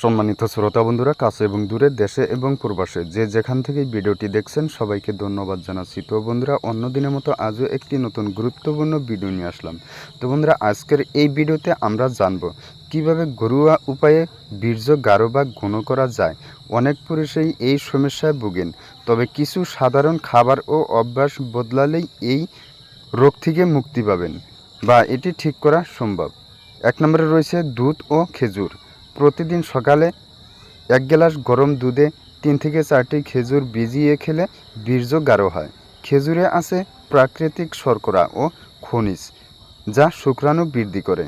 সম্মানিত শ্রোতা বন্ধুরা, কাছে এবং দূরে, দেশে এবং প্রবাসে যে যেখান থেকে ভিডিওটি দেখছেন সবাইকে ধন্যবাদ জানাচ্ছি। তো বন্ধুরা, অন্য দিনের মতো আজও একটি নতুন গুরুত্বপূর্ণ ভিডিও নিয়ে আসলাম। তো বন্ধুরা, আজকের এই ভিডিওতে আমরা জানব কিভাবে ঘরোয়া উপায়ে বীর্য গাঢ় বা ঘন করা যায়। অনেক পুরুষই এই সমস্যায় ভোগেন, তবে কিছু সাধারণ খাবার ও অভ্যাস বদলালেই এই রোগ থেকে মুক্তি পাবেন বা এটি ঠিক করা সম্ভব। 1 নম্বরে রয়েছে দুধ ও খেজুর। প্রতিদিন সকালে 1 গ্লাস গরম দুধে 3 থেকে 4টি খেজুর ভিজিয়ে খেলে বীর্য গাঢ় হয়। খেজুরে আছে প্রাকৃতিক শর্করা ও খনিজ, যা শুক্রাণু বৃদ্ধি করে।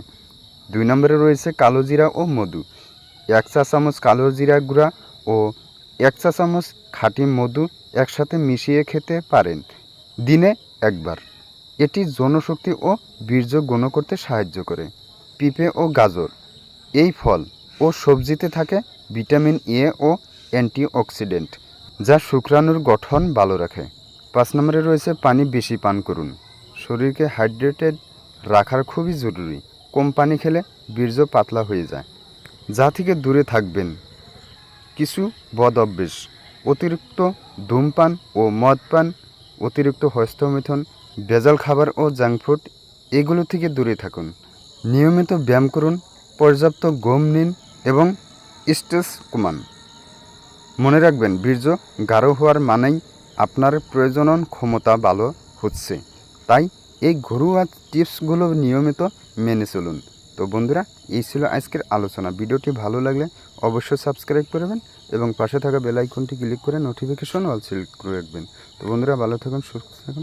2 নম্বরে রয়েছে কালো জিরা ও মধু। 1 চা চামচ কালো জিরা গুঁড়া ও 1 চা চামচ খাঁটি মধু একসাথে মিশিয়ে খেতে পারেন দিনে একবার। এটি যৌনশক্তি ও বীর্য ঘন করতে সাহায্য করে। পেঁপে ও গাজর, এই ফল ও সবজিতে থাকে ভিটামিন এ ও অ্যান্টিঅক্সিডেন্ট, যা শুক্রাণুর গঠন ভালো রাখে। 5 নম্বরে রয়েছে পানি বেশি পান করুন। শরীরকে হাইড্রেটেড রাখার খুবই জরুরি। কম পানি খেলে বীর্য পাতলা হয়ে যায়। যা থেকে দূরে থাকবেন কিছু বদ অভ্যেস: অতিরিক্ত ধূমপান ও মদ পান, অতিরিক্ত হস্তমিথন, ভেজাল খাবার ও জাঙ্ক ফুড, এগুলো থেকে দূরে থাকুন। নিয়মিত ব্যায়াম করুন, পর্যাপ্ত ঘুম নিন এবং স্ট্রেস কমান। মনে রাখবেন, বীর্য গাঢ় হওয়ার মানেই আপনার প্রজনন ক্ষমতা ভালো হচ্ছে। তাই এই ঘরোয়া টিপসগুলো নিয়মিত মেনে চলুন। তো বন্ধুরা, এই ছিল আজকের আলোচনা। ভিডিওটি ভালো লাগলে অবশ্যই সাবস্ক্রাইব করবেন এবং পাশে থাকা বেল আইকনটি ক্লিক করে নোটিফিকেশন অল সিলেক্ট করে রাখবেন। তো বন্ধুরা, ভালো থাকুন, সুস্থ থাকুন।